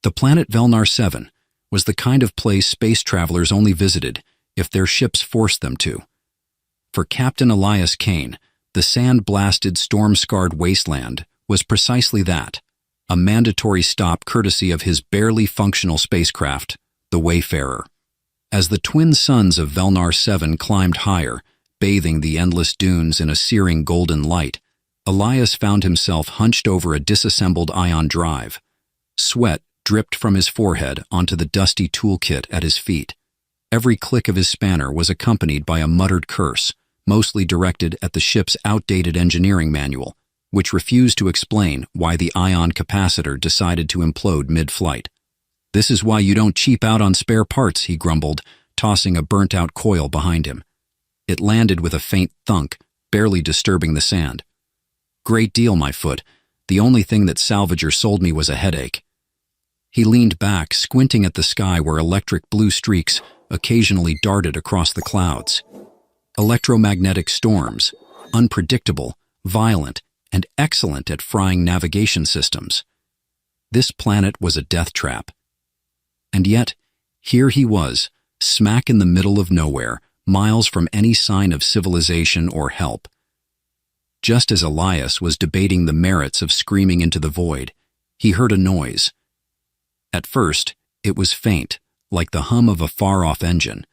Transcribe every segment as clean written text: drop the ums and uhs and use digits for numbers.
The planet Velnar 7 was the kind of place space travelers only visited if their ships forced them to. For Captain Elias Kane, the sand-blasted, storm-scarred wasteland was precisely that, a mandatory stop courtesy of his barely functional spacecraft, the Wayfarer. As the twin suns of Velnar 7 climbed higher, bathing the endless dunes in a searing golden light, Elias found himself hunched over a disassembled ion drive. Sweat dripped from his forehead onto the dusty toolkit at his feet. Every click of his spanner was accompanied by a muttered curse, mostly directed at the ship's outdated engineering manual, which refused to explain why the ion capacitor decided to implode mid-flight. "This is why you don't cheap out on spare parts," he grumbled, tossing a burnt-out coil behind him. It landed with a faint thunk, barely disturbing the sand. "Great deal, my foot. The only thing that salvager sold me was a headache." He leaned back, squinting at the sky where electric blue streaks occasionally darted across the clouds. Electromagnetic storms, unpredictable, violent, and excellent at frying navigation systems. This planet was a death trap. And yet, here he was, smack in the middle of nowhere, miles from any sign of civilization or help. Just as Elias was debating the merits of screaming into the void, he heard a noise. At first, it was faint, like the hum of a far-off engine.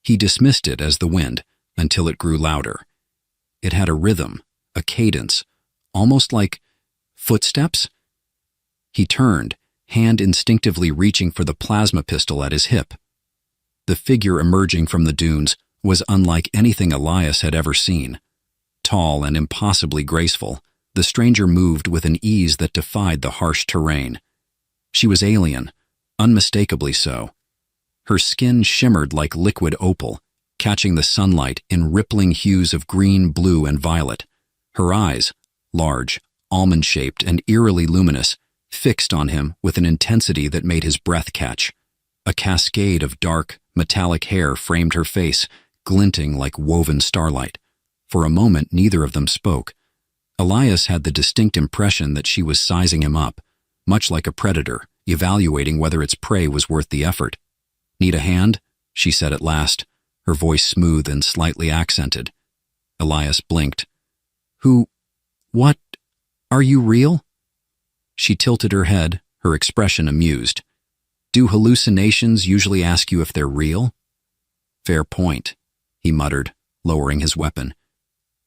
He dismissed it as the wind, until it grew louder. It had a rhythm, a cadence, almost like footsteps. He turned, hand instinctively reaching for the plasma pistol at his hip. The figure emerging from the dunes was unlike anything Elias had ever seen. Tall and impossibly graceful, the stranger moved with an ease that defied the harsh terrain. She was alien, unmistakably so. Her skin shimmered like liquid opal, catching the sunlight in rippling hues of green, blue, and violet. Her eyes, large, almond-shaped, and eerily luminous, fixed on him with an intensity that made his breath catch. A cascade of dark, metallic hair framed her face, glinting like woven starlight. For a moment, neither of them spoke. Elias had the distinct impression that she was sizing him up, much like a predator, evaluating whether its prey was worth the effort. "Need a hand?" she said at last, her voice smooth and slightly accented. Elias blinked. What? Are you real?" She tilted her head, her expression amused. "Do hallucinations usually ask you if they're real?" "Fair point," he muttered, lowering his weapon.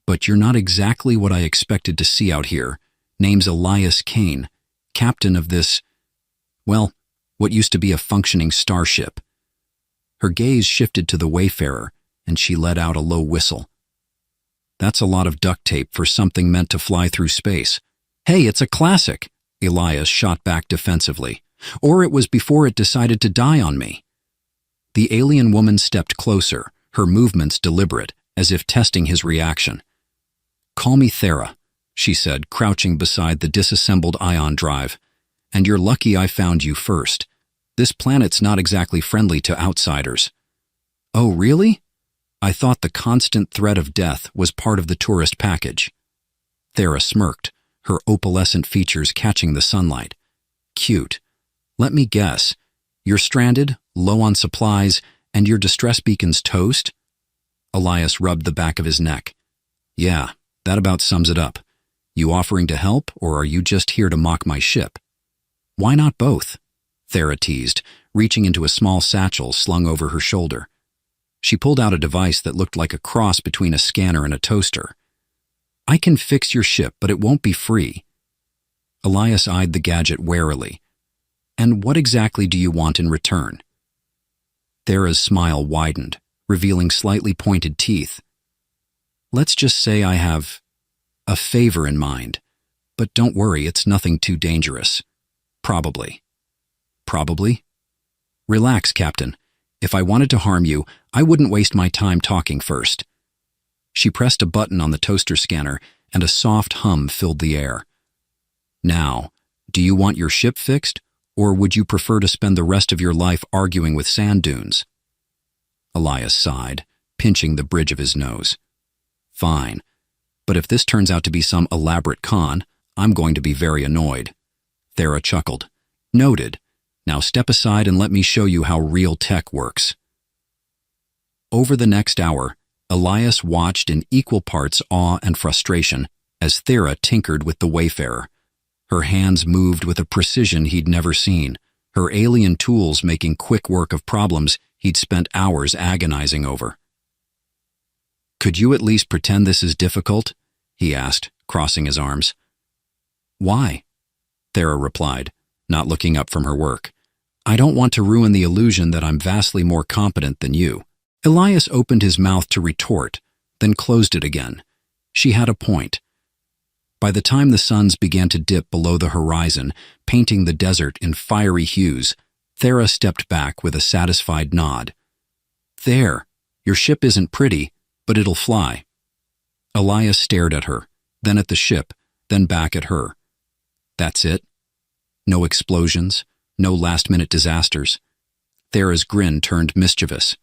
"But you're not exactly what I expected to see out here. Name's Elias Kane, captain of this, well, what used to be a functioning starship." Her gaze shifted to the Wayfarer, and she let out a low whistle. "That's a lot of duct tape for something meant to fly through space." "Hey, it's a classic," Elias shot back defensively. "Or it was before it decided to die on me." The alien woman stepped closer, her movements deliberate, as if testing his reaction. "Call me Thera," she said, crouching beside the disassembled ion drive. "And you're lucky I found you first. This planet's not exactly friendly to outsiders." "Oh, really? I thought the constant threat of death was part of the tourist package." Thera smirked, her opalescent features catching the sunlight. "Cute. Let me guess. You're stranded, low on supplies, and your distress beacon's toast?" Elias rubbed the back of his neck. "Yeah, that about sums it up. You offering to help, or are you just here to mock my ship?" "Why not both?" Thera teased, reaching into a small satchel slung over her shoulder. She pulled out a device that looked like a cross between a scanner and a toaster. "I can fix your ship, but it won't be free." Elias eyed the gadget warily. "And what exactly do you want in return?" Thera's smile widened, revealing slightly pointed teeth. "Let's just say I have a favor in mind, but don't worry, it's nothing too dangerous. Probably." "Probably?" "Relax, Captain. If I wanted to harm you, I wouldn't waste my time talking first." She pressed a button on the toaster scanner, and a soft hum filled the air. "Now, do you want your ship fixed, or would you prefer to spend the rest of your life arguing with sand dunes?" Elias sighed, pinching the bridge of his nose. "Fine, but if this turns out to be some elaborate con, I'm going to be very annoyed." Thera chuckled. "Noted. Now step aside and let me show you how real tech works." Over the next hour, Elias watched in equal parts awe and frustration as Thera tinkered with the Wayfarer. Her hands moved with a precision he'd never seen, her alien tools making quick work of problems he'd spent hours agonizing over. "Could you at least pretend this is difficult?" he asked, crossing his arms. "Why?" Thera replied, not looking up from her work. "I don't want to ruin the illusion that I'm vastly more competent than you." Elias opened his mouth to retort, then closed it again. She had a point. By the time the suns began to dip below the horizon, painting the desert in fiery hues, Thera stepped back with a satisfied nod. "There, your ship isn't pretty, but it'll fly." Elias stared at her, then at the ship, then back at her. "That's it? No explosions, no last-minute disasters?" Thera's grin turned mischievous.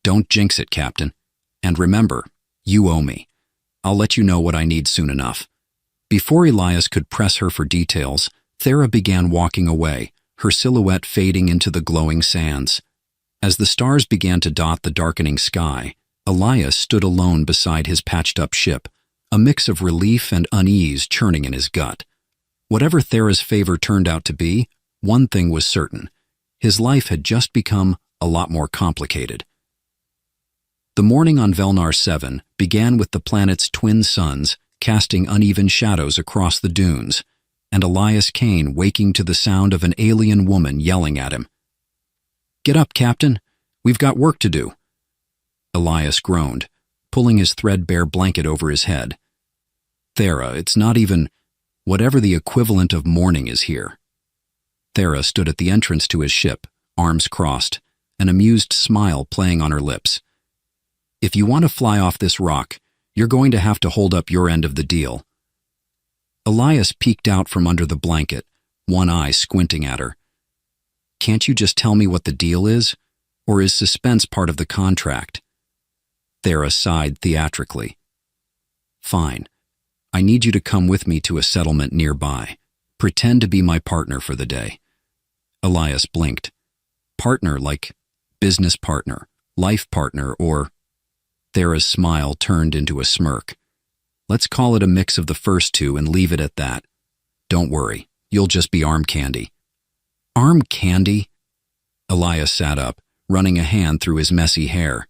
"Don't jinx it, Captain. And remember, you owe me. I'll let you know what I need soon enough." Before Elias could press her for details, Thera began walking away, her silhouette fading into the glowing sands. As the stars began to dot the darkening sky, Elias stood alone beside his patched-up ship, a mix of relief and unease churning in his gut. Whatever Thera's favor turned out to be, one thing was certain. His life had just become a lot more complicated. The morning on Velnar 7 began with the planet's twin suns casting uneven shadows across the dunes, and Elias Kane waking to the sound of an alien woman yelling at him. "Get up, Captain. We've got work to do." Elias groaned, pulling his threadbare blanket over his head. "Thera, it's not even whatever the equivalent of morning is here." Thera stood at the entrance to his ship, arms crossed, an amused smile playing on her lips. "If you want to fly off this rock, you're going to have to hold up your end of the deal." Elias peeked out from under the blanket, one eye squinting at her. "Can't you just tell me what the deal is? Or is suspense part of the contract?" Thera sighed theatrically. "Fine. I need you to come with me to a settlement nearby. Pretend to be my partner for the day." Elias blinked. "Partner like business partner, life partner, or—" Thera's smile turned into a smirk. "Let's call it a mix of the first two and leave it at that. Don't worry, you'll just be arm candy." "Arm candy?" Elias sat up, running a hand through his messy hair.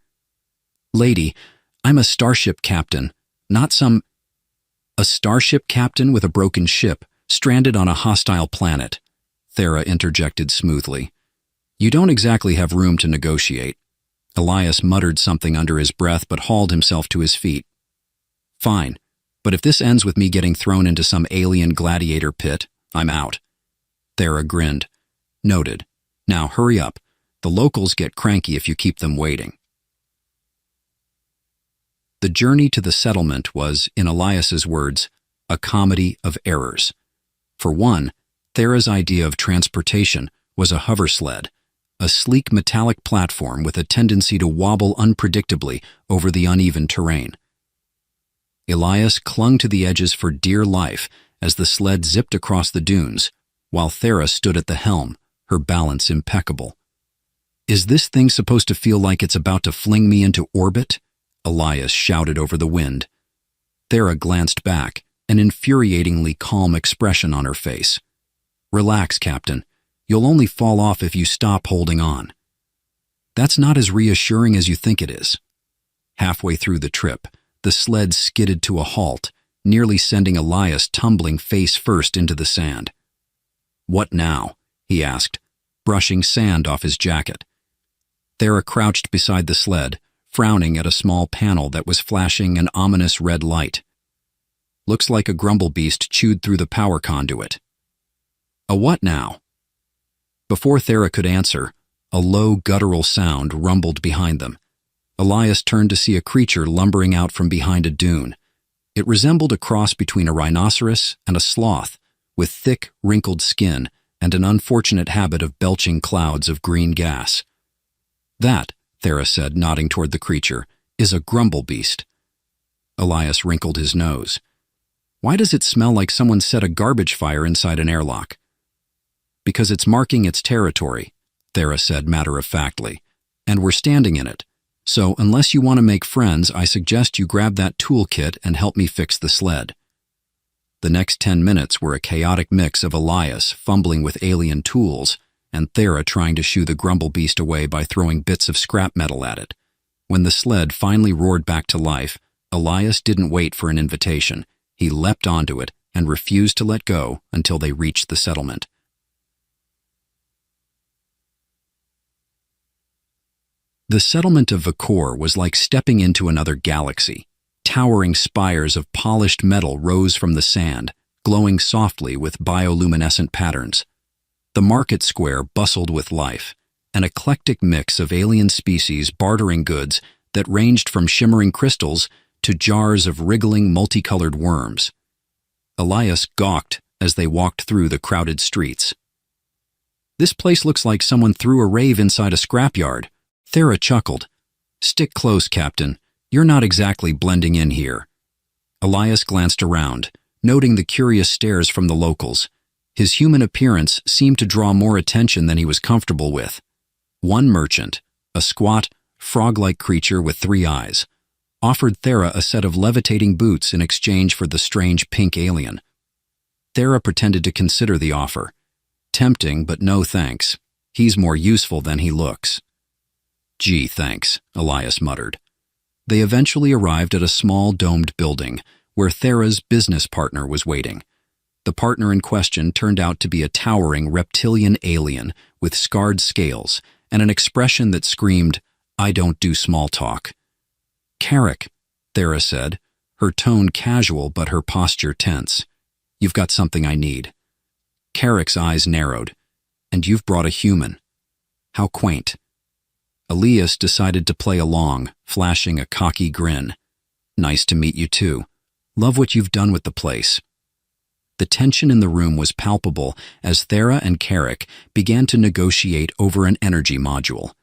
"Lady, I'm a starship captain, not some—" "A starship captain with a broken ship, stranded on a hostile planet," Thera interjected smoothly. "You don't exactly have room to negotiate." Elias muttered something under his breath but hauled himself to his feet. "Fine, but if this ends with me getting thrown into some alien gladiator pit, I'm out." Thera grinned. "Noted. Now hurry up. The locals get cranky if you keep them waiting." The journey to the settlement was, in Elias's words, a comedy of errors. For one, Thera's idea of transportation was a hover sled, a sleek metallic platform with a tendency to wobble unpredictably over the uneven terrain. Elias clung to the edges for dear life as the sled zipped across the dunes, while Thera stood at the helm, her balance impeccable. "Is this thing supposed to feel like it's about to fling me into orbit?" Elias shouted over the wind. Thera glanced back, an infuriatingly calm expression on her face. "Relax, Captain. You'll only fall off if you stop holding on." "That's not as reassuring as you think it is." Halfway through the trip, the sled skidded to a halt, nearly sending Elias tumbling face first into the sand. "What now?" he asked, brushing sand off his jacket. Thera crouched beside the sled, frowning at a small panel that was flashing an ominous red light. "Looks like a grumble beast chewed through the power conduit." "A what now?" Before Thera could answer, a low guttural sound rumbled behind them. Elias turned to see a creature lumbering out from behind a dune. It resembled a cross between a rhinoceros and a sloth, with thick, wrinkled skin and an unfortunate habit of belching clouds of green gas. "That," Thera said, nodding toward the creature, "is a grumble beast." Elias wrinkled his nose. "Why does it smell like someone set a garbage fire inside an airlock?" Because it's marking its territory, Thera said matter-of-factly, and we're standing in it. So unless you want to make friends, I suggest you grab that toolkit and help me fix the sled. The next 10 minutes were a chaotic mix of Elias fumbling with alien tools and Thera trying to shoo the grumble beast away by throwing bits of scrap metal at it. When the sled finally roared back to life, Elias didn't wait for an invitation. He leapt onto it and refused to let go until they reached the settlement. The settlement of Vakor was like stepping into another galaxy. Towering spires of polished metal rose from the sand, glowing softly with bioluminescent patterns. The market square bustled with life, an eclectic mix of alien species bartering goods that ranged from shimmering crystals to jars of wriggling multicolored worms. Elias gawked as they walked through the crowded streets. "This place looks like someone threw a rave inside a scrapyard." Thera chuckled. "Stick close, Captain. You're not exactly blending in here." Elias glanced around, noting the curious stares from the locals. His human appearance seemed to draw more attention than he was comfortable with. One merchant, a squat, frog-like creature with 3 eyes, offered Thera a set of levitating boots in exchange for the strange pink alien. Thera pretended to consider the offer. Tempting, but no thanks. He's more useful than he looks. "Gee, thanks," Elias muttered. They eventually arrived at a small domed building where Thera's business partner was waiting. The partner in question turned out to be a towering reptilian alien with scarred scales and an expression that screamed, "I don't do small talk." "Carrick," Thera said, her tone casual but her posture tense. "You've got something I need." Carrick's eyes narrowed. "And you've brought a human. How quaint." Elias decided to play along, flashing a cocky grin. "Nice to meet you too. Love what you've done with the place." The tension in the room was palpable as Thera and Carrick began to negotiate over an energy module,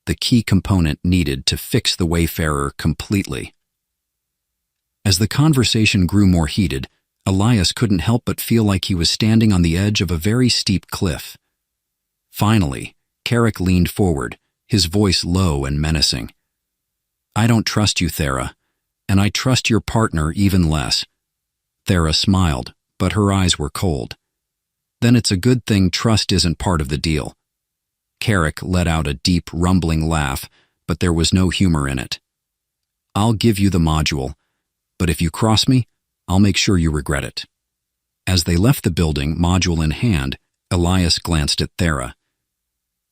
the key component needed to fix the Wayfarer completely. As the conversation grew more heated, Elias couldn't help but feel like he was standing on the edge of a very steep cliff. Finally, Carrick leaned forward, his voice low and menacing. "I don't trust you, Thera, and I trust your partner even less." Thera smiled, but her eyes were cold. "Then it's a good thing trust isn't part of the deal." Carrick let out a deep, rumbling laugh, but there was no humor in it. "I'll give you the module, but if you cross me, I'll make sure you regret it." As they left the building, module in hand, Elias glanced at Thera.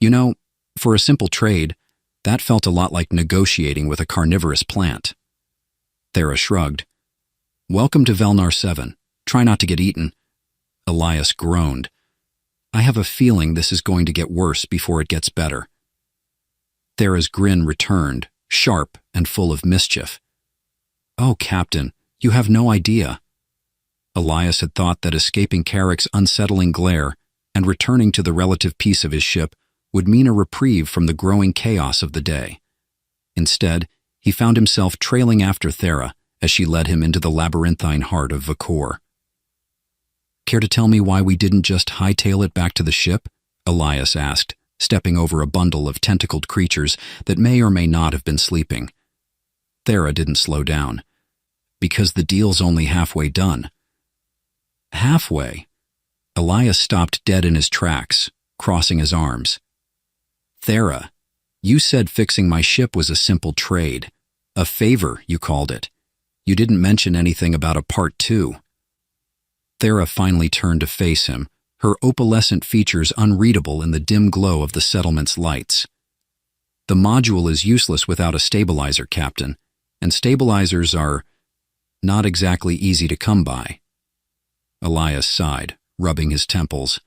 "You know, for a simple trade, that felt a lot like negotiating with a carnivorous plant." Thera shrugged. "Welcome to Velnar 7. Try not to get eaten." Elias groaned. "I have a feeling this is going to get worse before it gets better." Thera's grin returned, sharp and full of mischief. "Oh, Captain, you have no idea." Elias had thought that escaping Carrick's unsettling glare and returning to the relative peace of his ship would mean a reprieve from the growing chaos of the day. Instead, he found himself trailing after Thera as she led him into the labyrinthine heart of Vakor. "Care to tell me why we didn't just hightail it back to the ship?" Elias asked, stepping over a bundle of tentacled creatures that may or may not have been sleeping. Thera didn't slow down. "Because the deal's only halfway done." "Halfway?" Elias stopped dead in his tracks, crossing his arms. "Thera, you said fixing my ship was a simple trade. A favor, you called it. You didn't mention anything about a part 2. Thera finally turned to face him, her opalescent features unreadable in the dim glow of the settlement's lights. "The module is useless without a stabilizer, Captain, and stabilizers are not exactly easy to come by." Elias sighed, rubbing his temples.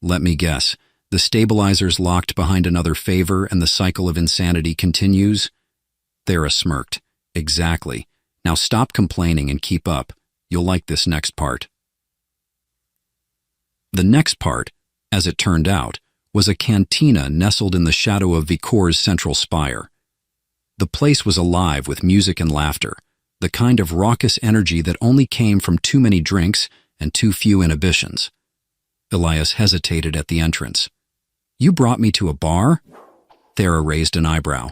"Let me guess. The stabilizer's locked behind another favor and the cycle of insanity continues?" Thera smirked. "Exactly. Now stop complaining and keep up. You'll like this next part." The next part, as it turned out, was a cantina nestled in the shadow of Vakor's central spire. The place was alive with music and laughter, the kind of raucous energy that only came from too many drinks and too few inhibitions. Elias hesitated at the entrance. You brought me to a bar? Thera raised an eyebrow.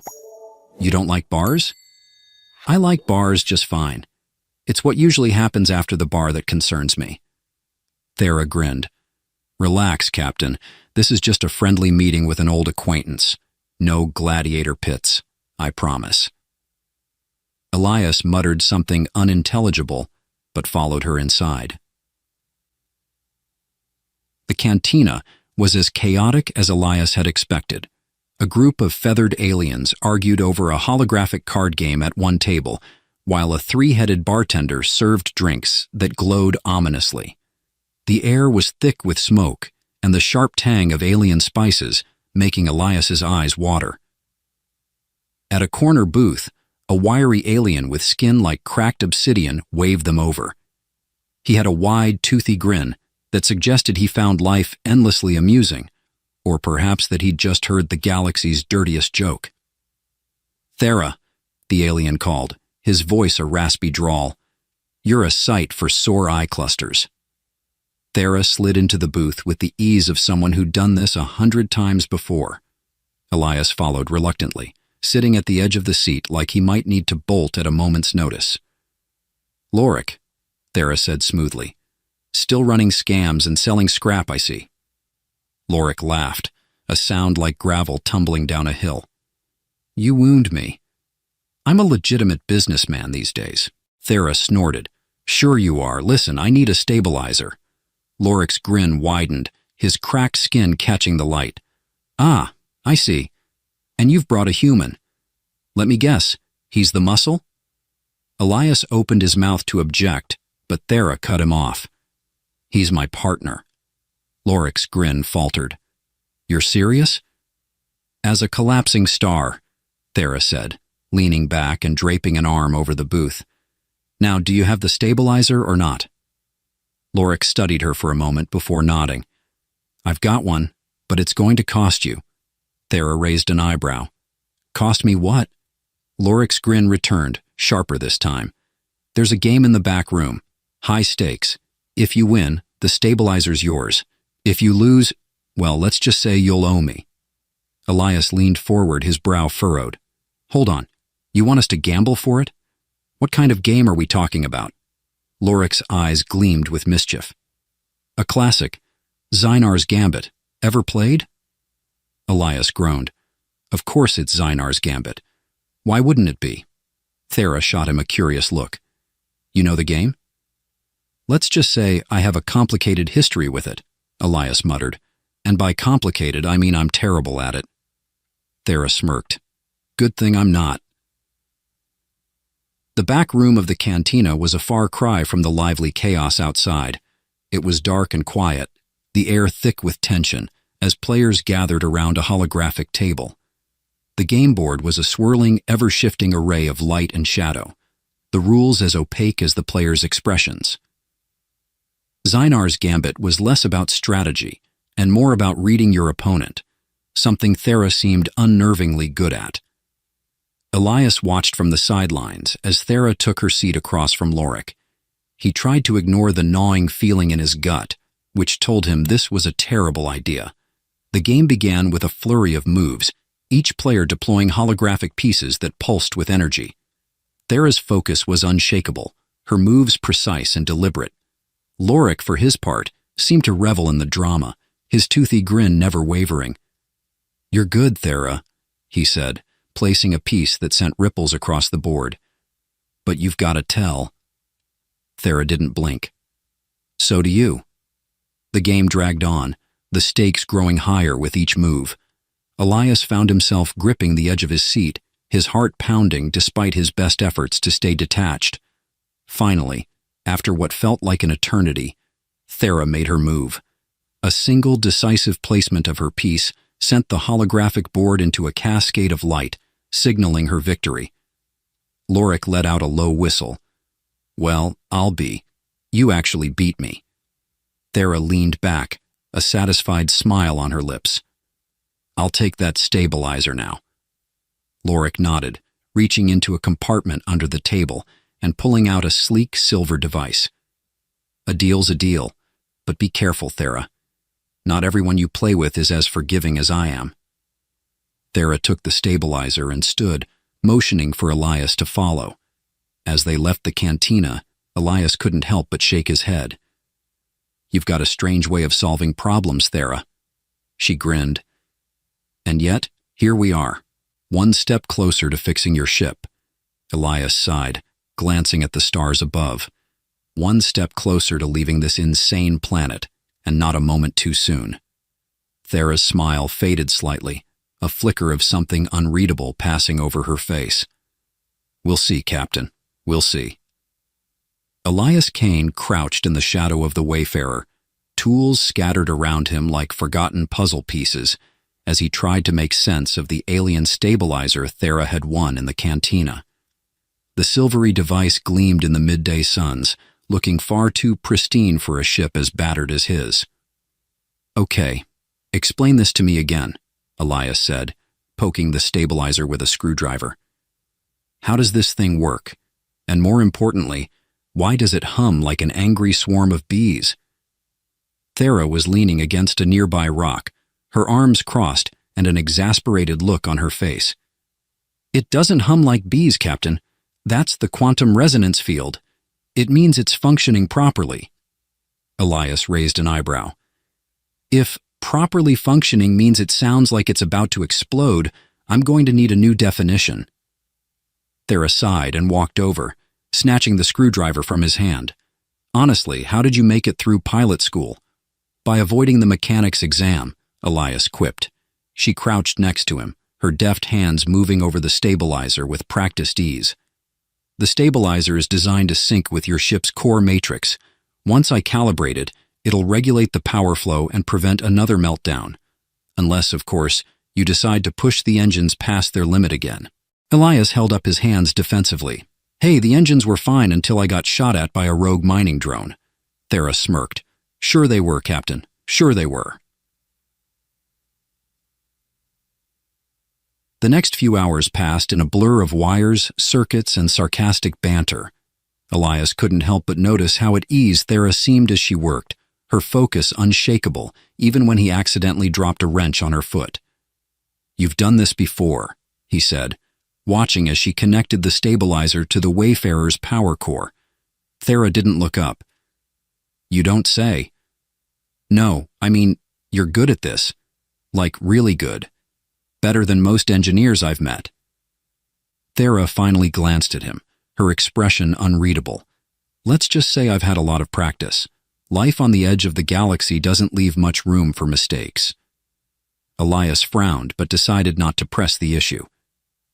You don't like bars? I like bars just fine. It's what usually happens after the bar that concerns me. Thera grinned. Relax, Captain. This is just a friendly meeting with an old acquaintance. No gladiator pits, I promise. Elias muttered something unintelligible, but followed her inside. The cantina was as chaotic as Elias had expected. A group of feathered aliens argued over a holographic card game at one table, while a three-headed bartender served drinks that glowed ominously. The air was thick with smoke and the sharp tang of alien spices, making Elias's eyes water. At a corner booth, a wiry alien with skin like cracked obsidian waved them over. He had a wide, toothy grin that suggested he found life endlessly amusing, or perhaps that he'd just heard the galaxy's dirtiest joke. Thera, the alien called, his voice a raspy drawl. You're a sight for sore eye clusters. Thera slid into the booth with the ease of someone who'd done this 100 times before. Elias followed reluctantly, sitting at the edge of the seat like he might need to bolt at a moment's notice. Lorik, Thera said smoothly. Still running scams and selling scrap, I see. Lorik laughed, a sound like gravel tumbling down a hill. You wound me. I'm a legitimate businessman these days. Thera snorted. Sure you are. Listen, I need a stabilizer. Lorik's grin widened, his cracked skin catching the light. Ah, I see. And you've brought a human. Let me guess, he's the muscle? Elias opened his mouth to object, but Thera cut him off. He's my partner. Lorik's grin faltered. You're serious? As a collapsing star, Thera said, leaning back and draping an arm over the booth. Now, do you have the stabilizer or not? Lorik studied her for a moment before nodding. I've got one, but it's going to cost you. Thera raised an eyebrow. Cost me what? Lorik's grin returned, sharper this time. There's a game in the back room. High stakes. If you win, the stabilizer's yours. If you lose, well, let's just say you'll owe me. Elias leaned forward, his brow furrowed. Hold on. You want us to gamble for it? What kind of game are we talking about? Lorik's eyes gleamed with mischief. A classic. Zynar's Gambit. Ever played? Elias groaned. Of course it's Zynar's Gambit. Why wouldn't it be? Thera shot him a curious look. You know the game? Let's just say I have a complicated history with it, Elias muttered. And by complicated, I mean I'm terrible at it. Thera smirked. Good thing I'm not. The back room of the cantina was a far cry from the lively chaos outside. It was dark and quiet, the air thick with tension, as players gathered around a holographic table. The game board was a swirling, ever-shifting array of light and shadow, the rules as opaque as the players' expressions. Zynar's Gambit was less about strategy and more about reading your opponent, something Thera seemed unnervingly good at. Elias watched from the sidelines as Thera took her seat across from Lorik. He tried to ignore the gnawing feeling in his gut, which told him this was a terrible idea. The game began with a flurry of moves, each player deploying holographic pieces that pulsed with energy. Thera's focus was unshakable, her moves precise and deliberate. Lorik, for his part, seemed to revel in the drama, his toothy grin never wavering. You're good, Thera, he said, placing a piece that sent ripples across the board. But you've got to tell. Thera didn't blink. So do you. The game dragged on, the stakes growing higher with each move. Elias found himself gripping the edge of his seat, his heart pounding despite his best efforts to stay detached. Finally, after what felt like an eternity, Thera made her move. A single decisive placement of her piece sent the holographic board into a cascade of light, signaling her victory. Lorik let out a low whistle. Well, I'll be. You actually beat me. Thera leaned back, a satisfied smile on her lips. I'll take that stabilizer now. Lorik nodded, reaching into a compartment under the table and pulling out a sleek silver device. A deal's a deal, but be careful, Thera. Not everyone you play with is as forgiving as I am. Thera took the stabilizer and stood, motioning for Elias to follow. As they left the cantina, Elias couldn't help but shake his head. You've got a strange way of solving problems, Thera. She grinned. And yet, here we are, one step closer to fixing your ship. Elias sighed, glancing at the stars above. One step closer to leaving this insane planet, and not a moment too soon. Thera's smile faded slightly, a flicker of something unreadable passing over her face. We'll see, Captain. We'll see. Elias Kane crouched in the shadow of the Wayfarer, tools scattered around him like forgotten puzzle pieces, as he tried to make sense of the alien stabilizer Thera had won in the cantina. The silvery device gleamed in the midday suns, looking far too pristine for a ship as battered as his. Okay, explain this to me again, Elias said, poking the stabilizer with a screwdriver. How does this thing work? And more importantly, why does it hum like an angry swarm of bees? Thera was leaning against a nearby rock, her arms crossed and an exasperated look on her face. It doesn't hum like bees, Captain. That's the quantum resonance field. It means it's functioning properly. Elias raised an eyebrow. If properly functioning means it sounds like it's about to explode, I'm going to need a new definition. Thera sighed and walked over, snatching the screwdriver from his hand. Honestly, how did you make it through pilot school? By avoiding the mechanic's exam, Elias quipped. She crouched next to him, her deft hands moving over the stabilizer with practiced ease. The stabilizer is designed to sync with your ship's core matrix. Once I calibrate it, it'll regulate the power flow and prevent another meltdown. Unless, of course, you decide to push the engines past their limit again. Elias held up his hands defensively. Hey, the engines were fine until I got shot at by a rogue mining drone. Thera smirked. Sure they were, Captain. Sure they were. The next few hours passed in a blur of wires, circuits, and sarcastic banter. Elias couldn't help but notice how at ease Thera seemed as she worked, her focus unshakable, even when he accidentally dropped a wrench on her foot. You've done this before, he said, watching as she connected the stabilizer to the Wayfarer's power core. Thera didn't look up. You don't say. No, I mean, you're good at this. Like, really good. Better than most engineers I've met. Thera finally glanced at him, her expression unreadable. Let's just say I've had a lot of practice. Life on the edge of the galaxy doesn't leave much room for mistakes. Elias frowned but decided not to press the issue.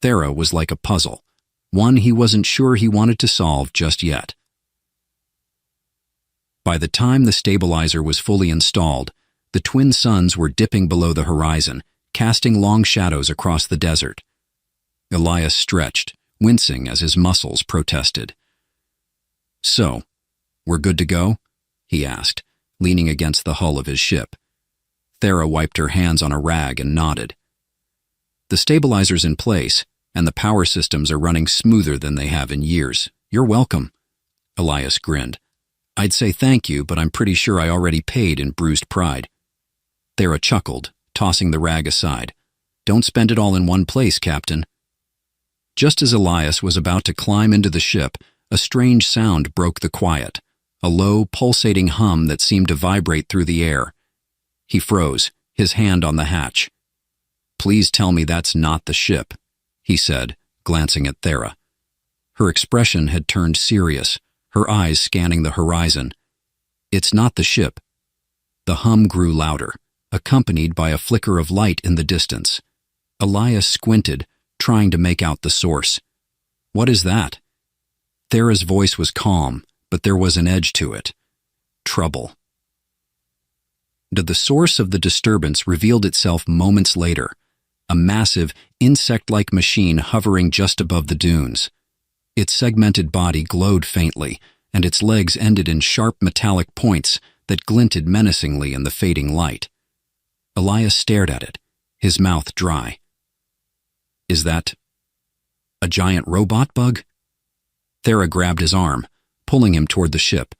Thera was like a puzzle, one he wasn't sure he wanted to solve just yet. By the time the stabilizer was fully installed, the twin suns were dipping below the horizon, casting long shadows across the desert. Elias stretched, wincing as his muscles protested. So, we're good to go? He asked, leaning against the hull of his ship. Thera wiped her hands on a rag and nodded. The stabilizer's in place, and the power systems are running smoother than they have in years. You're welcome. Elias grinned. I'd say thank you, but I'm pretty sure I already paid in bruised pride. Thera chuckled, tossing the rag aside. Don't spend it all in one place, Captain. Just as Elias was about to climb into the ship, a strange sound broke the quiet, a low, pulsating hum that seemed to vibrate through the air. He froze, his hand on the hatch. Please tell me that's not the ship, he said, glancing at Thera. Her expression had turned serious, her eyes scanning the horizon. It's not the ship. The hum grew louder, accompanied by a flicker of light in the distance. Elias squinted, trying to make out the source. What is that? Thera's voice was calm, but there was an edge to it. Trouble. The source of the disturbance revealed itself moments later, a massive, insect-like machine hovering just above the dunes. Its segmented body glowed faintly, and its legs ended in sharp metallic points that glinted menacingly in the fading light. Elias stared at it, his mouth dry. Is that a giant robot bug? Thera grabbed his arm, pulling him toward the ship.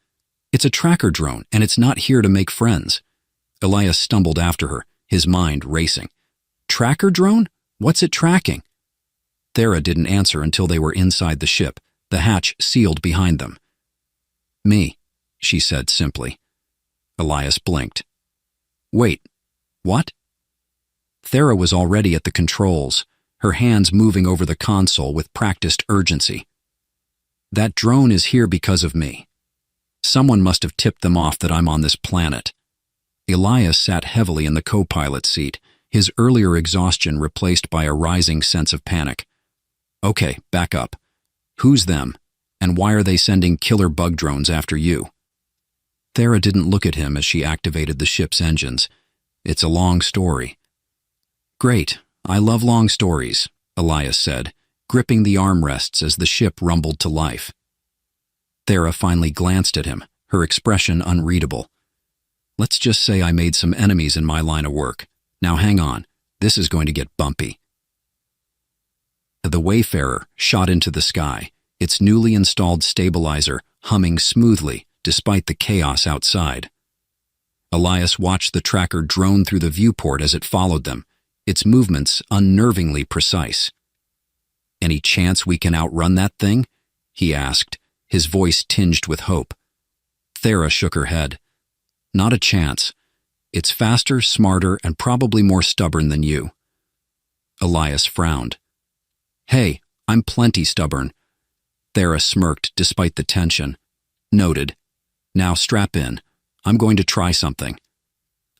It's a tracker drone, and it's not here to make friends. Elias stumbled after her, his mind racing. Tracker drone? What's it tracking? Thera didn't answer until they were inside the ship, the hatch sealed behind them. Me, she said simply. Elias blinked. Wait, what? Thera was already at the controls, her hands moving over the console with practiced urgency. That drone is here because of me. Someone must have tipped them off that I'm on this planet. Elias sat heavily in the co-pilot seat, his earlier exhaustion replaced by a rising sense of panic. Okay, back up. Who's them, and why are they sending killer bug drones after you? Thera didn't look at him as she activated the ship's engines. It's a long story. Great, I love long stories, Elias said, gripping the armrests as the ship rumbled to life. Thera finally glanced at him, her expression unreadable. Let's just say I made some enemies in my line of work. Now hang on, this is going to get bumpy. The Wayfarer shot into the sky, its newly installed stabilizer humming smoothly despite the chaos outside. Elias watched the tracker drone through the viewport as it followed them, its movements unnervingly precise. Any chance we can outrun that thing? He asked, his voice tinged with hope. Thera shook her head. Not a chance. It's faster, smarter, and probably more stubborn than you. Elias frowned. Hey, I'm plenty stubborn. Thera smirked despite the tension. Noted. Now strap in. I'm going to try something.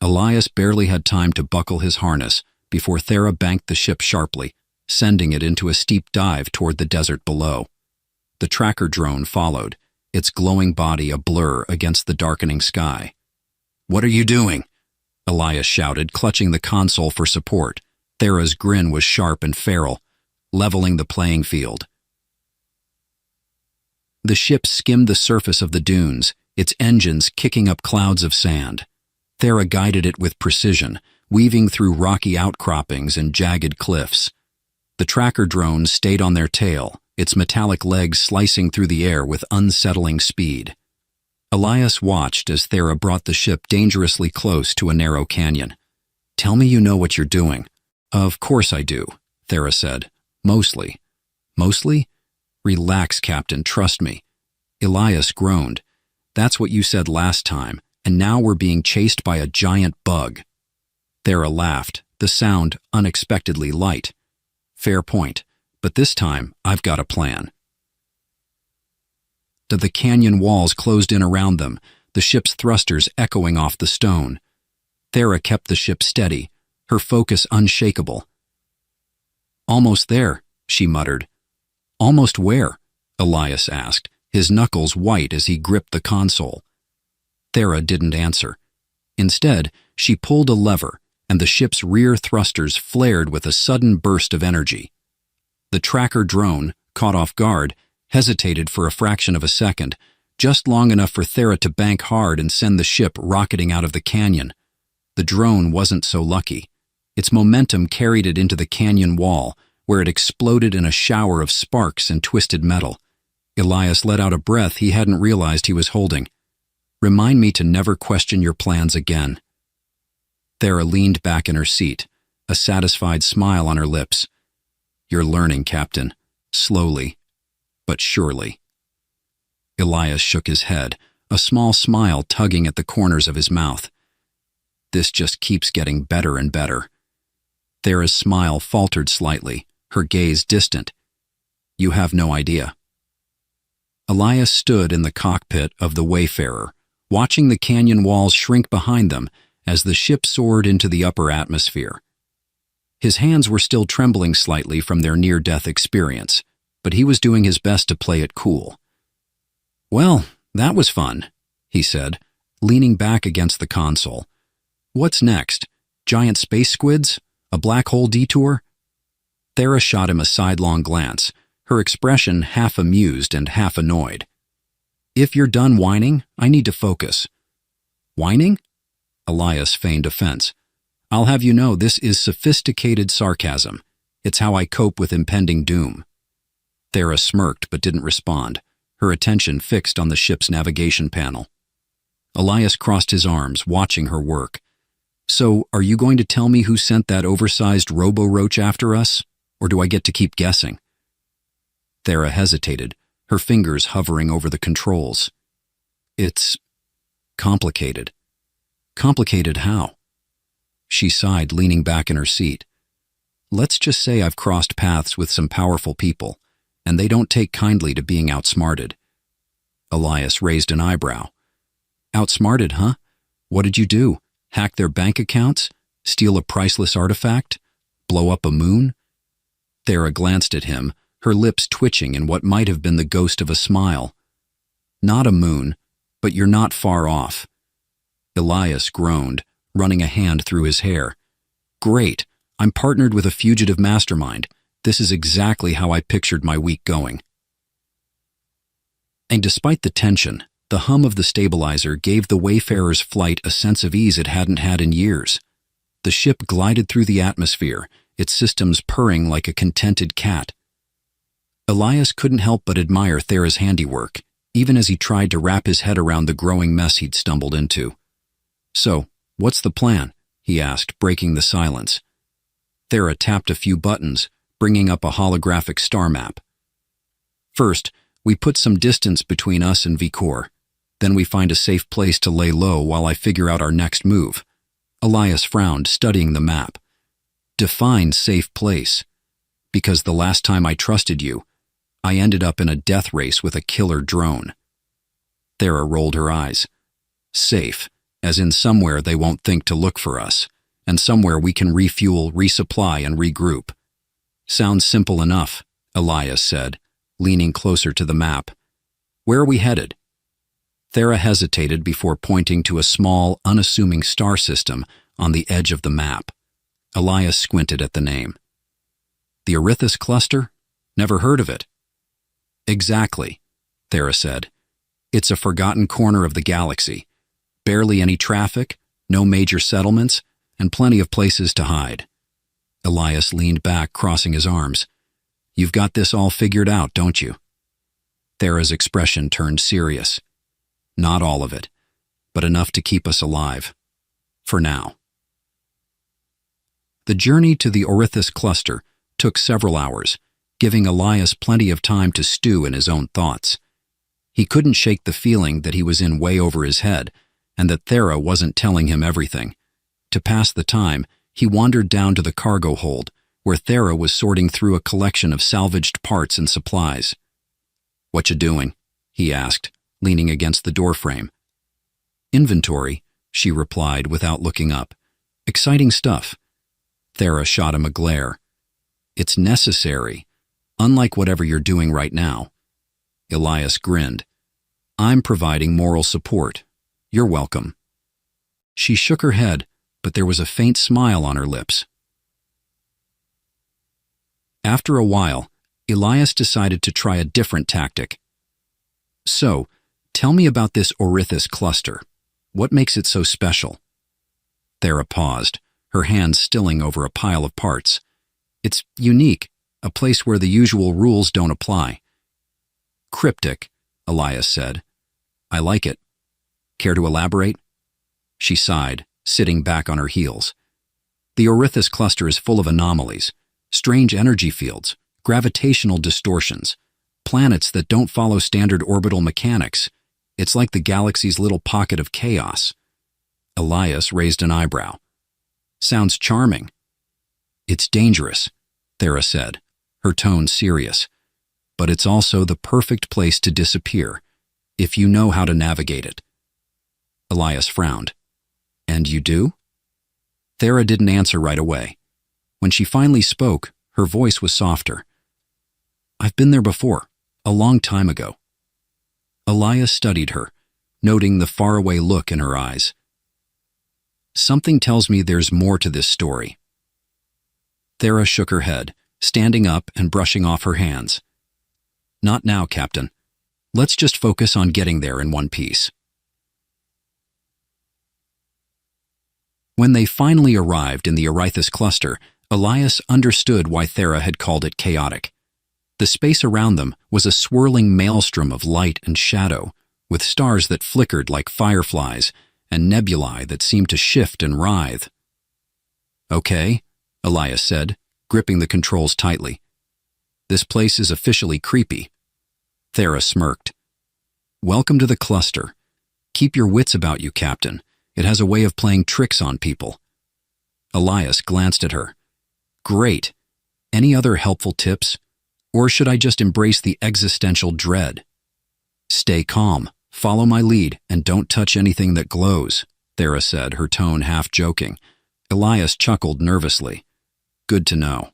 Elias barely had time to buckle his harness before Thera banked the ship sharply, sending it into a steep dive toward the desert below. The tracker drone followed, its glowing body a blur against the darkening sky. What are you doing? Elias shouted, clutching the console for support. Thera's grin was sharp and feral, leveling the playing field. The ship skimmed the surface of the dunes, its engines kicking up clouds of sand. Thera guided it with precision, weaving through rocky outcroppings and jagged cliffs. The tracker drone stayed on their tail, its metallic legs slicing through the air with unsettling speed. Elias watched as Thera brought the ship dangerously close to a narrow canyon. Tell me you know what you're doing. Of course I do, Thera said. Mostly. Mostly? Relax, Captain, trust me. Elias groaned. That's what you said last time, and now we're being chased by a giant bug. Thera laughed, the sound unexpectedly light. Fair point, but this time I've got a plan. The canyon walls closed in around them, the ship's thrusters echoing off the stone. Thera kept the ship steady, her focus unshakable. Almost there, she muttered. Almost where? Elias asked, his knuckles white as he gripped the console. Thera didn't answer. Instead, she pulled a lever, and the ship's rear thrusters flared with a sudden burst of energy. The tracker drone, caught off guard, hesitated for a fraction of a second, just long enough for Thera to bank hard and send the ship rocketing out of the canyon. The drone wasn't so lucky. Its momentum carried it into the canyon wall, where it exploded in a shower of sparks and twisted metal. Elias let out a breath he hadn't realized he was holding. Remind me to never question your plans again. Thera leaned back in her seat, a satisfied smile on her lips. You're learning, Captain. Slowly, but surely. Elias shook his head, a small smile tugging at the corners of his mouth. This just keeps getting better and better. Thera's smile faltered slightly, her gaze distant. You have no idea. Elias stood in the cockpit of the Wayfarer, watching the canyon walls shrink behind them as the ship soared into the upper atmosphere. His hands were still trembling slightly from their near-death experience, but he was doing his best to play it cool. Well, that was fun, he said, leaning back against the console. What's next? Giant space squids? A black hole detour? Thera shot him a sidelong glance, her expression half amused and half annoyed. If you're done whining, I need to focus. Whining? Elias feigned offense. I'll have you know this is sophisticated sarcasm. It's how I cope with impending doom. Thera smirked but didn't respond, her attention fixed on the ship's navigation panel. Elias crossed his arms, watching her work. So, are you going to tell me who sent that oversized robo-roach after us? Or do I get to keep guessing? Thera hesitated, her fingers hovering over the controls. It's complicated. Complicated how? She sighed, leaning back in her seat. Let's just say I've crossed paths with some powerful people, and they don't take kindly to being outsmarted. Elias raised an eyebrow. Outsmarted, huh? What did you do? Hack their bank accounts? Steal a priceless artifact? Blow up a moon? Thera glanced at him, her lips twitching in what might have been the ghost of a smile. Not a moon, but you're not far off. Elias groaned, running a hand through his hair. Great, I'm partnered with a fugitive mastermind. This is exactly how I pictured my week going. And despite the tension, the hum of the stabilizer gave the Wayfarer's flight a sense of ease it hadn't had in years. The ship glided through the atmosphere, its systems purring like a contented cat. Elias couldn't help but admire Thera's handiwork, even as he tried to wrap his head around the growing mess he'd stumbled into. So, what's the plan? He asked, breaking the silence. Thera tapped a few buttons, bringing up a holographic star map. First, we put some distance between us and Vikor. Then we find a safe place to lay low while I figure out our next move. Elias frowned, studying the map. Define safe place. Because the last time I trusted you, I ended up in a death race with a killer drone. Thera rolled her eyes. Safe, as in somewhere they won't think to look for us, and somewhere we can refuel, resupply, and regroup. Sounds simple enough, Elias said, leaning closer to the map. Where are we headed? Thera hesitated before pointing to a small, unassuming star system on the edge of the map. Elias squinted at the name. The Orithis Cluster? Never heard of it. Exactly, Thera said. It's a forgotten corner of the galaxy. Barely any traffic, no major settlements, and plenty of places to hide. Elias leaned back, crossing his arms. You've got this all figured out, don't you? Thera's expression turned serious. Not all of it, but enough to keep us alive. For now. The journey to the Orithis Cluster took several hours, giving Elias plenty of time to stew in his own thoughts. He couldn't shake the feeling that he was in way over his head, and that Thera wasn't telling him everything. To pass the time, he wandered down to the cargo hold, where Thera was sorting through a collection of salvaged parts and supplies. What you doing? He asked, leaning against the doorframe. Inventory, she replied without looking up. Exciting stuff. Thera shot him a glare. It's necessary, unlike whatever you're doing right now. Elias grinned. I'm providing moral support. You're welcome. She shook her head, but there was a faint smile on her lips. After a while, Elias decided to try a different tactic. So, tell me about this Orithis cluster. What makes it so special? Thera paused, her hands stilling over a pile of parts. It's unique, a place where the usual rules don't apply. Cryptic, Elias said. I like it. Care to elaborate? She sighed, sitting back on her heels. The Orithis cluster is full of anomalies, strange energy fields, gravitational distortions, planets that don't follow standard orbital mechanics. It's like the galaxy's little pocket of chaos. Elias raised an eyebrow. Sounds charming. It's dangerous, Thera said, her tone serious. But it's also the perfect place to disappear, if you know how to navigate it. Elias frowned. And you do? Thera didn't answer right away. When she finally spoke, her voice was softer. I've been there before, a long time ago. Elias studied her, noting the faraway look in her eyes. Something tells me there's more to this story. Thera shook her head, standing up and brushing off her hands. Not now, Captain. Let's just focus on getting there in one piece. When they finally arrived in the Orithis cluster, Elias understood why Thera had called it chaotic. The space around them was a swirling maelstrom of light and shadow, with stars that flickered like fireflies and nebulae that seemed to shift and writhe, Okay, Elias said, gripping the controls tightly. This place is officially creepy. Thera smirked. Welcome to the cluster. Keep your wits about you, Captain. It has a way of playing tricks on people. Elias glanced at her. Great. Any other helpful tips? Or should I just embrace the existential dread? Stay calm, follow my lead, and don't touch anything that glows, Thera said, her tone half joking. Elias chuckled nervously. Good to know.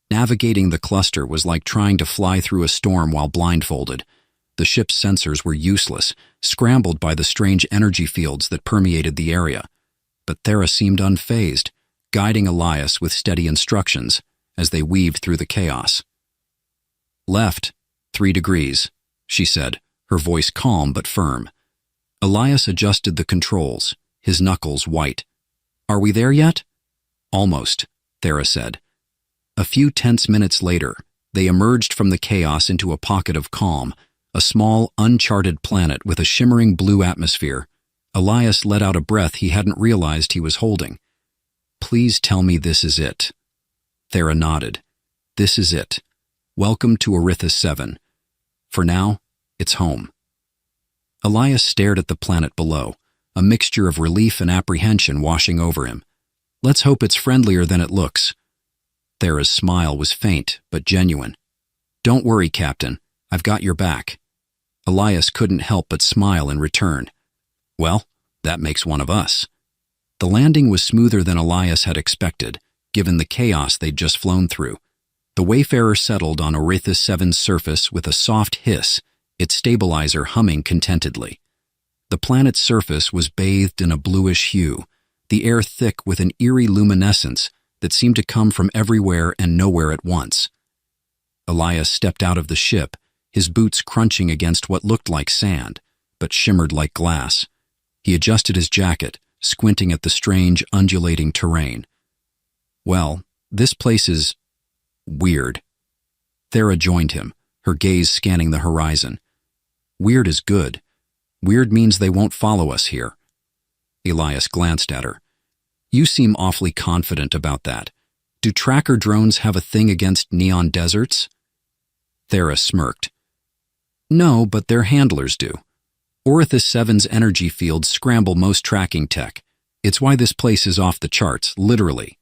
Navigating the cluster was like trying to fly through a storm while blindfolded. The ship's sensors were useless, scrambled by the strange energy fields that permeated the area. But Thera seemed unfazed, guiding Elias with steady instructions as they weaved through the chaos. Left, 3 degrees, she said, her voice calm but firm. Elias adjusted the controls, his knuckles white. Are we there yet? Almost, Thera said. A few tense minutes later, they emerged from the chaos into a pocket of calm, a small, uncharted planet with a shimmering blue atmosphere. Elias let out a breath he hadn't realized he was holding. Please tell me this is it. Thera nodded. This is it. Welcome to Arithis 7. For now, it's home. Elias stared at the planet below, a mixture of relief and apprehension washing over him. Let's hope it's friendlier than it looks. Thera's smile was faint but genuine. Don't worry, Captain. I've got your back. Elias couldn't help but smile in return. Well, that makes one of us. The landing was smoother than Elias had expected, given the chaos they'd just flown through. The Wayfarer settled on Arithis 7's surface with a soft hiss, its stabilizer humming contentedly. The planet's surface was bathed in a bluish hue, the air thick with an eerie luminescence that seemed to come from everywhere and nowhere at once. Elias stepped out of the ship, his boots crunching against what looked like sand, but shimmered like glass. He adjusted his jacket, squinting at the strange, undulating terrain. Well, this place is weird. Thera joined him, her gaze scanning the horizon. Weird is good. Weird means they won't follow us here. Elias glanced at her. You seem awfully confident about that. Do tracker drones have a thing against neon deserts? Thera smirked. No, but their handlers do. Arithis 7's energy fields scramble most tracking tech. It's why this place is off the charts, literally.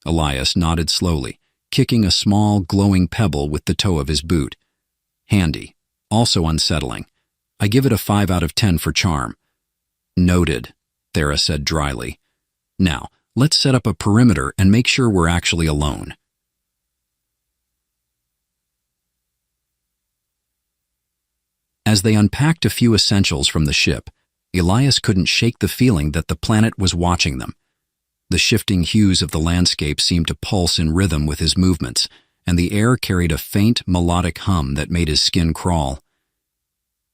Elias nodded slowly, kicking a small, glowing pebble with the toe of his boot. Handy. Also unsettling. I give it a 5 out of 10 for charm. Noted, Thera said dryly. Now, let's set up a perimeter and make sure we're actually alone. As they unpacked a few essentials from the ship, Elias couldn't shake the feeling that the planet was watching them. The shifting hues of the landscape seemed to pulse in rhythm with his movements, and the air carried a faint, melodic hum that made his skin crawl.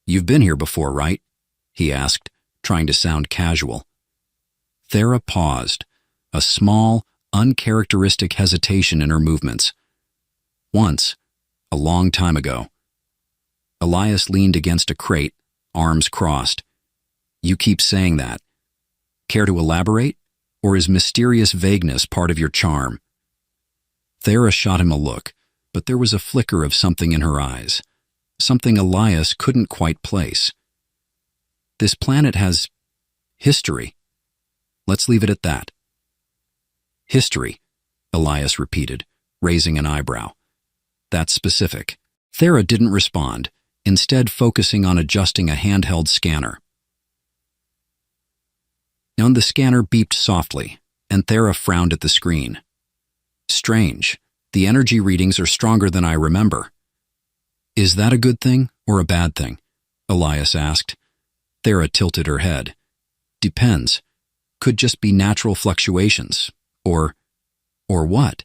You've been here before, right? He asked, trying to sound casual. Thera paused, a small, uncharacteristic hesitation in her movements. Once, a long time ago. Elias leaned against a crate, arms crossed. You keep saying that. Care to elaborate? Or is mysterious vagueness part of your charm? Thera shot him a look, but there was a flicker of something in her eyes, something Elias couldn't quite place. This planet has history. Let's leave it at that. History, Elias repeated, raising an eyebrow. That's specific. Thera didn't respond, instead focusing on adjusting a handheld scanner. And the scanner beeped softly, and Thera frowned at the screen. Strange. The energy readings are stronger than I remember. Is that a good thing or a bad thing? Elias asked. Thera tilted her head. Depends. Could just be natural fluctuations. Or what?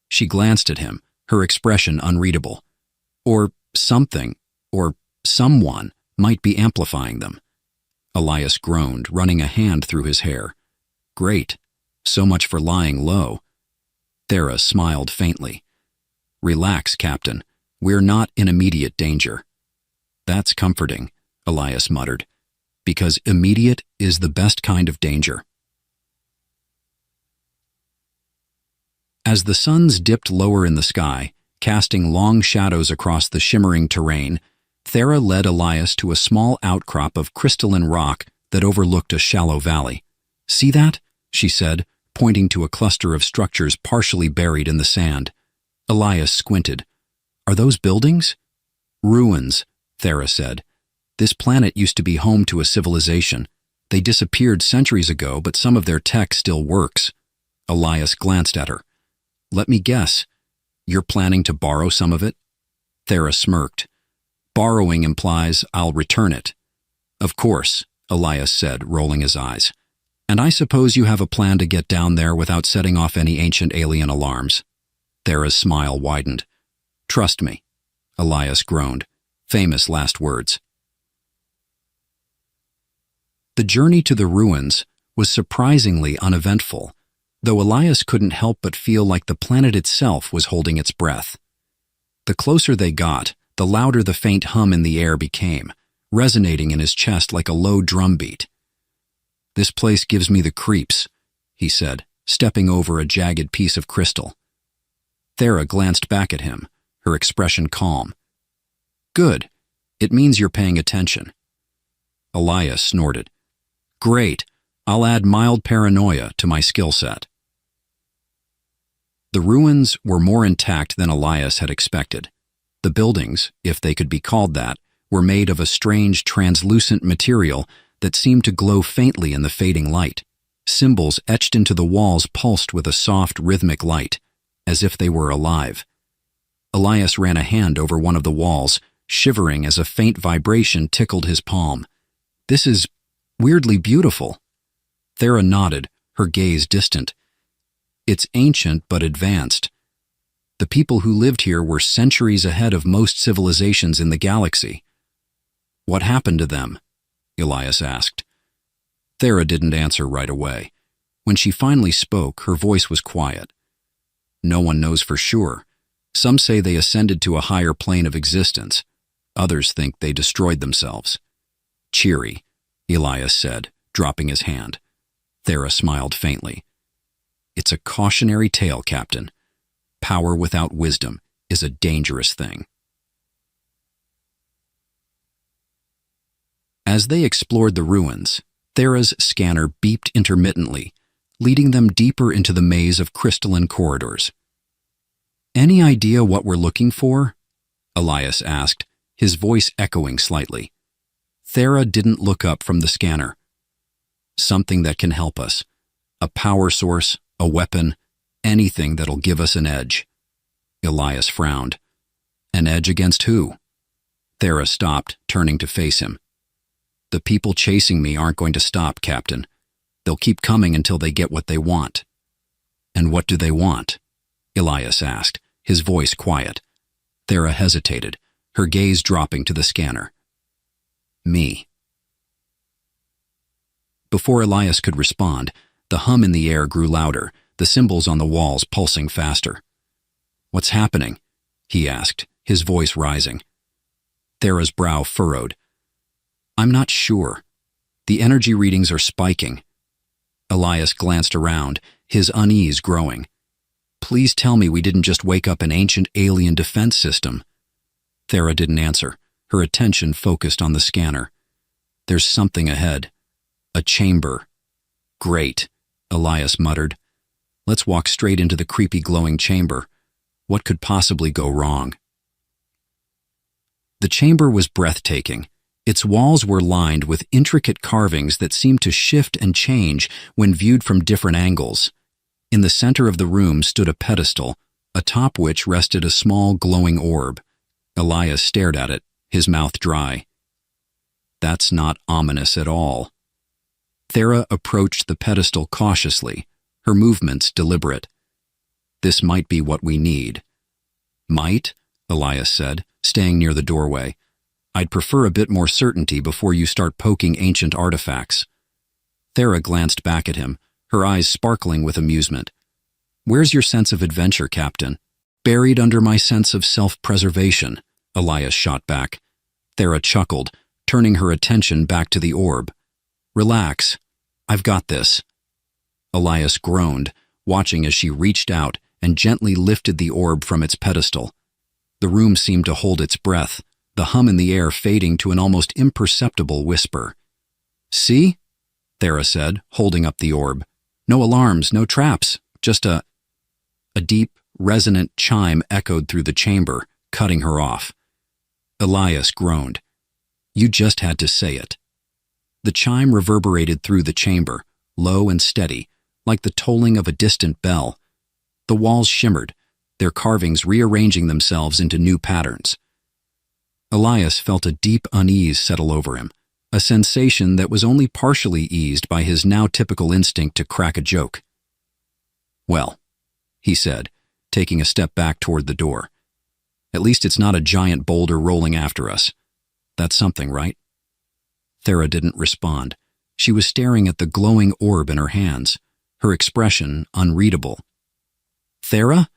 She glanced at him, her expression unreadable. Or something, or someone, might be amplifying them. Elias groaned, running a hand through his hair. Great. So much for lying low. Thera smiled faintly. Relax, Captain. We're not in immediate danger. That's comforting, Elias muttered, because immediate is the best kind of danger. As the suns dipped lower in the sky, casting long shadows across the shimmering terrain, Thera led Elias to a small outcrop of crystalline rock that overlooked a shallow valley. "See that?" she said, pointing to a cluster of structures partially buried in the sand. Elias squinted. "Are those buildings?" "Ruins," Thera said. "This planet used to be home to a civilization. They disappeared centuries ago, but some of their tech still works." Elias glanced at her. "Let me guess. You're planning to borrow some of it?" Thera smirked. "Borrowing implies I'll return it." "Of course," Elias said, rolling his eyes. "And I suppose you have a plan to get down there without setting off any ancient alien alarms." Thera's smile widened. "Trust me," Elias groaned. Famous last words. The journey to the ruins was surprisingly uneventful, though Elias couldn't help but feel like the planet itself was holding its breath. The closer they got, the louder the faint hum in the air became, resonating in his chest like a low drum beat. "This place gives me the creeps," he said, stepping over a jagged piece of crystal. Thera glanced back at him, her expression calm. "Good. It means you're paying attention." Elias snorted. "Great. I'll add mild paranoia to my skill set." The ruins were more intact than Elias had expected. The buildings, if they could be called that, were made of a strange translucent material that seemed to glow faintly in the fading light. Symbols etched into the walls pulsed with a soft, rhythmic light, as if they were alive. Elias ran a hand over one of the walls, shivering as a faint vibration tickled his palm. "This is weirdly beautiful." Thera nodded, her gaze distant. "It's ancient but advanced. The people who lived here were centuries ahead of most civilizations in the galaxy." "What happened to them?" Elias asked. Thera didn't answer right away. When she finally spoke, her voice was quiet. "No one knows for sure. Some say they ascended to a higher plane of existence. Others think they destroyed themselves." "Cheery," Elias said, dropping his hand. Thera smiled faintly. "It's a cautionary tale, Captain. Power without wisdom is a dangerous thing." As they explored the ruins, Thera's scanner beeped intermittently, leading them deeper into the maze of crystalline corridors. "Any idea what we're looking for?" Elias asked, his voice echoing slightly. Thera didn't look up from the scanner. "Something that can help us. A power source, a weapon, anything that'll give us an edge." Elias frowned. "An edge against who?" Thera stopped, turning to face him. "The people chasing me aren't going to stop, Captain. They'll keep coming until they get what they want." "And what do they want?" Elias asked, his voice quiet. Thera hesitated, her gaze dropping to the scanner. "Me." Before Elias could respond, the hum in the air grew louder, the symbols on the walls pulsing faster. "What's happening?" he asked, his voice rising. Thera's brow furrowed. "I'm not sure. The energy readings are spiking." Elias glanced around, his unease growing. "Please tell me we didn't just wake up an ancient alien defense system." Thera didn't answer, her attention focused on the scanner. "There's something ahead. A chamber." "Great," Elias muttered. "Let's walk straight into the creepy glowing chamber. What could possibly go wrong?" The chamber was breathtaking. Its walls were lined with intricate carvings that seemed to shift and change when viewed from different angles. In the center of the room stood a pedestal, atop which rested a small glowing orb. Elias stared at it, his mouth dry. "That's not ominous at all." Thera approached the pedestal cautiously, her movements deliberate. "This might be what we need." "Might?" Elias said, staying near the doorway. "I'd prefer a bit more certainty before you start poking ancient artifacts." Thera glanced back at him, her eyes sparkling with amusement. "Where's your sense of adventure, Captain?" "Buried under my sense of self-preservation," Elias shot back. Thera chuckled, turning her attention back to the orb. "Relax. I've got this." Elias groaned, watching as she reached out and gently lifted the orb from its pedestal. The room seemed to hold its breath, the hum in the air fading to an almost imperceptible whisper. "See?" Thera said, holding up the orb. "No alarms, no traps, just a—" A deep, resonant chime echoed through the chamber, cutting her off. Elias groaned. "You just had to say it." The chime reverberated through the chamber, low and steady, like the tolling of a distant bell. The walls shimmered, their carvings rearranging themselves into new patterns. Elias felt a deep unease settle over him, a sensation that was only partially eased by his now typical instinct to crack a joke. "Well," he said, taking a step back toward the door. "At least it's not a giant boulder rolling after us. That's something, right?" Thera didn't respond. She was staring at the glowing orb in her hands, her expression unreadable. "Thera?"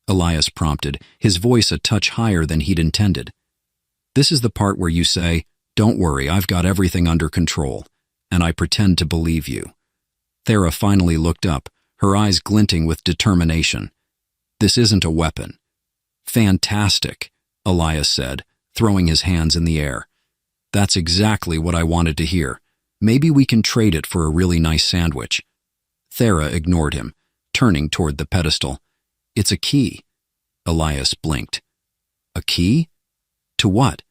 Elias prompted, his voice a touch higher than he'd intended. "This is the part where you say, 'Don't worry, I've got everything under control,' and I pretend to believe you." Thera finally looked up, her eyes glinting with determination. "This isn't a weapon." "Fantastic," Elias said, throwing his hands in the air. "That's exactly what I wanted to hear. Maybe we can trade it for a really nice sandwich." Thera ignored him, turning toward the pedestal. "It's a key." Elias blinked. "A key? To what?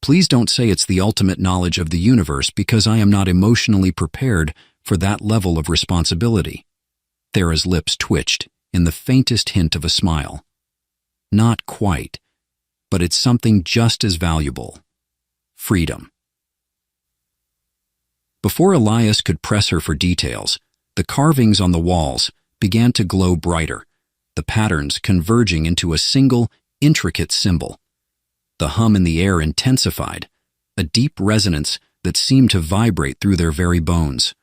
Please don't say it's the ultimate knowledge of the universe, because I am not emotionally prepared for that level of responsibility." Thera's lips twitched in the faintest hint of a smile. "Not quite, but it's something just as valuable. Freedom." Before Elias could press her for details, the carvings on the walls began to glow brighter, the patterns converging into a single, intricate symbol. The hum in the air intensified, a deep resonance that seemed to vibrate through their very bones.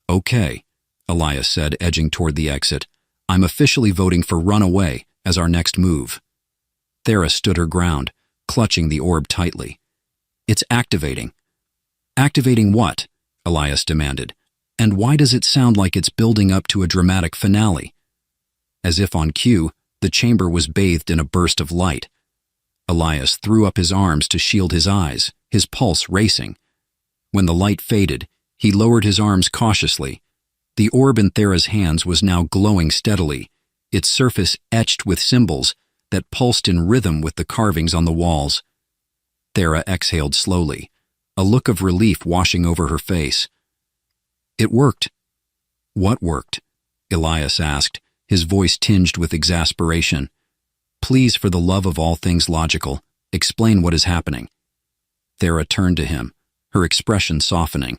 "Okay," Elias said, edging toward the exit. "I'm officially voting for Runaway as our next move." Thera stood her ground, clutching the orb tightly. "It's activating." "Activating what?" Elias demanded. "And why does it sound like it's building up to a dramatic finale?" As if on cue, the chamber was bathed in a burst of light. Elias threw up his arms to shield his eyes, his pulse racing. When the light faded, he lowered his arms cautiously. The orb in Thera's hands was now glowing steadily, its surface etched with symbols that pulsed in rhythm with the carvings on the walls. Thera exhaled slowly, a look of relief washing over her face. "It worked." "What worked?" Elias asked, his voice tinged with exasperation. "Please, for the love of all things logical, explain what is happening." Thera turned to him, her expression softening.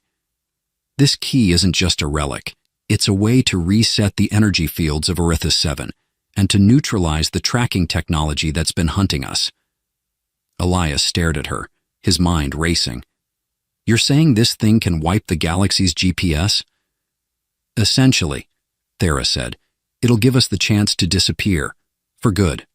"This key isn't just a relic. It's a way to reset the energy fields of Arithis 7 and to neutralize the tracking technology that's been hunting us." Elias stared at her, his mind racing. "You're saying this thing can wipe the galaxy's GPS?" "Essentially," Thera said. "It'll give us the chance to disappear. For good."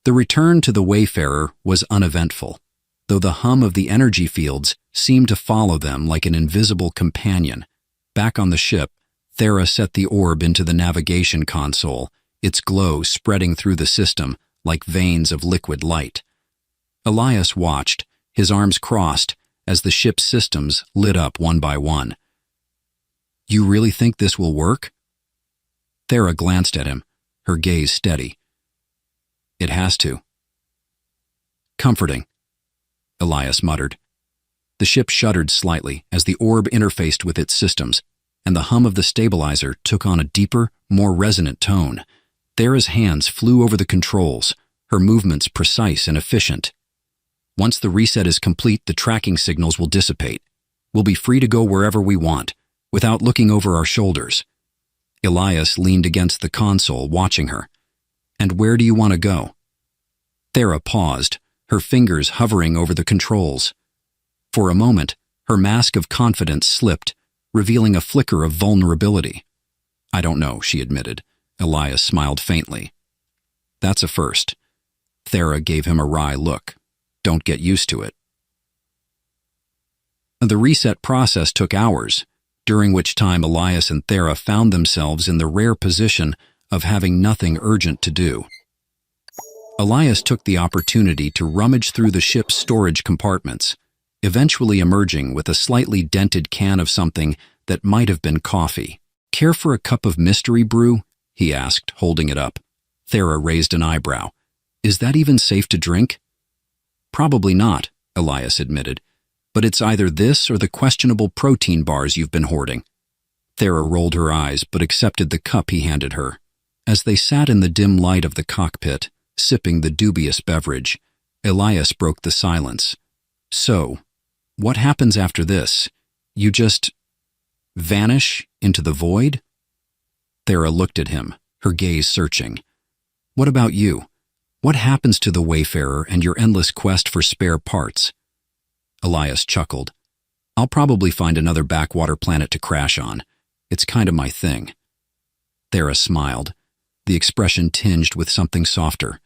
The return to the Wayfarer was uneventful, though the hum of the energy fields seemed to follow them like an invisible companion. Back on the ship, Thera set the orb into the navigation console, its glow spreading through the system like veins of liquid light. Elias watched, his arms crossed, as the ship's systems lit up one by one. "You really think this will work?" Thera glanced at him, her gaze steady. "It has to." "Comforting," Elias muttered. The ship shuddered slightly as the orb interfaced with its systems, and the hum of the stabilizer took on a deeper, more resonant tone. Thera's hands flew over the controls, her movements precise and efficient. "Once the reset is complete, the tracking signals will dissipate. We'll be free to go wherever we want, without looking over our shoulders." Elias leaned against the console, watching her. "And where do you want to go?" Thera paused, her fingers hovering over the controls. For a moment, her mask of confidence slipped, revealing a flicker of vulnerability. "I don't know," she admitted. Elias smiled faintly. "That's a first." Thera gave him a wry look. "Don't get used to it." The reset process took hours, during which time Elias and Thera found themselves in the rare position of having nothing urgent to do. Elias took the opportunity to rummage through the ship's storage compartments, eventually emerging with a slightly dented can of something that might have been coffee. "Care for a cup of mystery brew?" he asked, holding it up. Thera raised an eyebrow. "Is that even safe to drink?" "Probably not," Elias admitted, "but it's either this or the questionable protein bars you've been hoarding." Thera rolled her eyes but accepted the cup he handed her. As they sat in the dim light of the cockpit, sipping the dubious beverage, Elias broke the silence. "So, what happens after this? You just vanish into the void?" Thera looked at him, her gaze searching. "What about you? What happens to the Wayfarer and your endless quest for spare parts?" Elias chuckled. "I'll probably find another backwater planet to crash on. It's kind of my thing." Thera smiled, the expression tinged with something softer.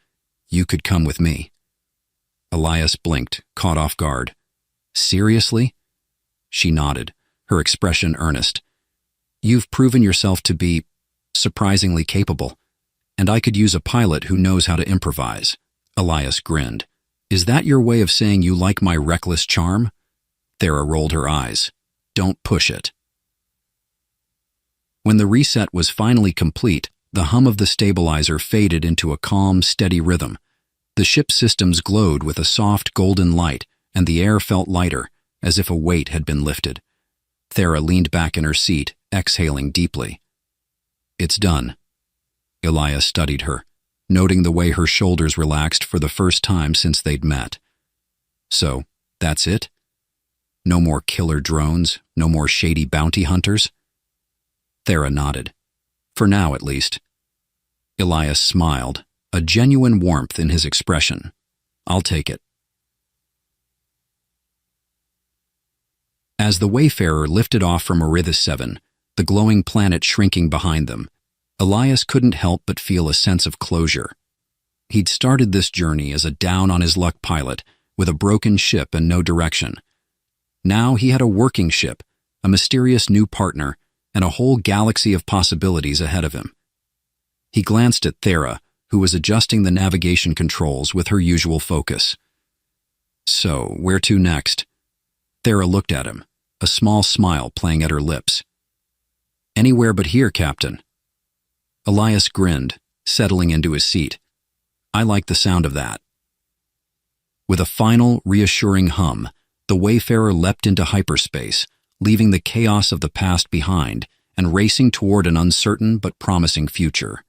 "You could come with me." Elias blinked, caught off guard. "Seriously?" She nodded, her expression earnest. "You've proven yourself to be surprisingly capable, and I could use a pilot who knows how to improvise." Elias grinned. "Is that your way of saying you like my reckless charm?" Thera rolled her eyes. "Don't push it." When the reset was finally complete, the hum of the stabilizer faded into a calm, steady rhythm. The ship's systems glowed with a soft golden light, and the air felt lighter, as if a weight had been lifted. Thera leaned back in her seat, exhaling deeply. "It's done." Elias studied her, noting the way her shoulders relaxed for the first time since they'd met. "So, that's it? No more killer drones, no more shady bounty hunters?" Thera nodded. "For now, at least." Elias smiled, a genuine warmth in his expression. "I'll take it." As the Wayfarer lifted off from Arithis 7, the glowing planet shrinking behind them, Elias couldn't help but feel a sense of closure. He'd started this journey as a down-on-his-luck pilot with a broken ship and no direction. Now he had a working ship, a mysterious new partner, and a whole galaxy of possibilities ahead of him. He glanced at Thera, who was adjusting the navigation controls with her usual focus. "So, where to next?" Thera looked at him, a small smile playing at her lips. "Anywhere but here, Captain." Elias grinned, settling into his seat. "I like the sound of that." With a final, reassuring hum, the Wayfarer leapt into hyperspace, leaving the chaos of the past behind and racing toward an uncertain but promising future.